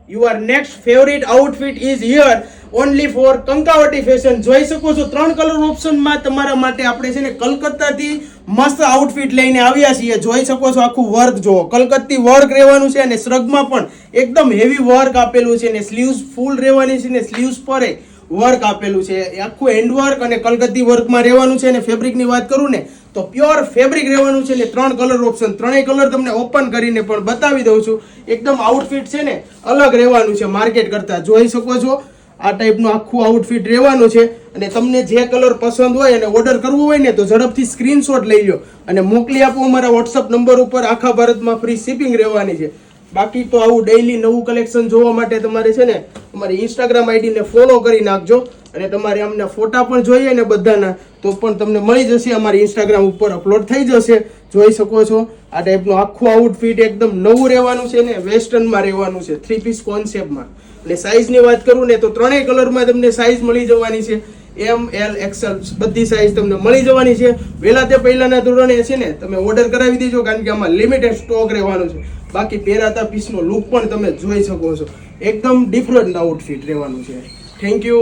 Your next favorite outfit is here only for Kankavati fashion. જોઈ શકો છો 3 કલર ઓપ્શનમાં તમારા માટે આપણે છે ને કલકત્તાથી મસ્ત આઉટફિટ લઈને આવ્યા છીએ. જોઈ શકો છો આખું વર્ક જો કલકત્તી વર્ક રહેવાનું છે અને શ્રગમાં પણ એકદમ હેવી વર્ક આપેલું છે ને સ્લીવ્સ ફૂલ રહેવાની છે ને સ્લીવ્સ પર વર્ક આપેલું છે. આખું હેન્ડ વર્ક અને કલકત્તી વર્કમાં રહેવાનું છે અને ફેબ્રિકની વાત કરું ને તો પ્યોર ફેબ્રિક રહેવાનું છે ને 3 કલર ઓપ્શન, ત્રણેય કલર તમને ઓપન કરીને પણ બતાવી દઉં છું. એકદમ આઉટફિટ છે ને અલગ રહેવાનું છે માર્કેટ કરતા. જોઈ શકો છો આ ટાઈપનું આખું આઉટફિટ રહેવાનું છે અને તમને જે કલર પસંદ હોય અને ઓર્ડર કરવું હોય ને તો ઝડપથી સ્ક્રીનશોટ લઈ લો અને મોકલી આપો અમારા વોટ્સઅપ નંબર ઉપર. આખા ભારતમાં ફ્રી શિપિંગ રહેવાની છે. બાકી તો આવું ડેઈલી નવું કલેક્શન જોવા માટે તમારે છે ને અમારી ઇન્સ્ટાગ્રામ આઈડીને ફોલો કરી નાખજો અને તમારે અમને ફોટા પણ જોઈએ ને બધાના તો પણ તમને મળી જશે, અમારી ઇન્સ્ટાગ્રામ ઉપર અપલોડ થઈ જશે. જોઈ શકો છો આ ટાઈપનું આખું આઉટફિટ એકદમ નવું રહેવાનું છે ને વેસ્ટર્નમાં રહેવાનું છે 3 પીસ કોન્સેપ્ટમાં. અને સાઇઝની વાત કરું ને તો ત્રણેય કલરમાં તમને સાઇઝ મળી જવાની છે. એમ એલ એક્સેલ બધી સાઇઝ તમને મળી જવાની છે. વહેલા તે પહેલાના ધોરણે છે ને તમે ઓર્ડર કરાવી દેજો કારણ કે આમાં લિમિટેડ સ્ટોક રહેવાનું છે. બાકી પહેરાતા પીસનો લુક પણ તમે જોઈ શકો છો. એકદમ ડિફરન્ટ આઉટફિટ રહેવાનું છે. Thank you.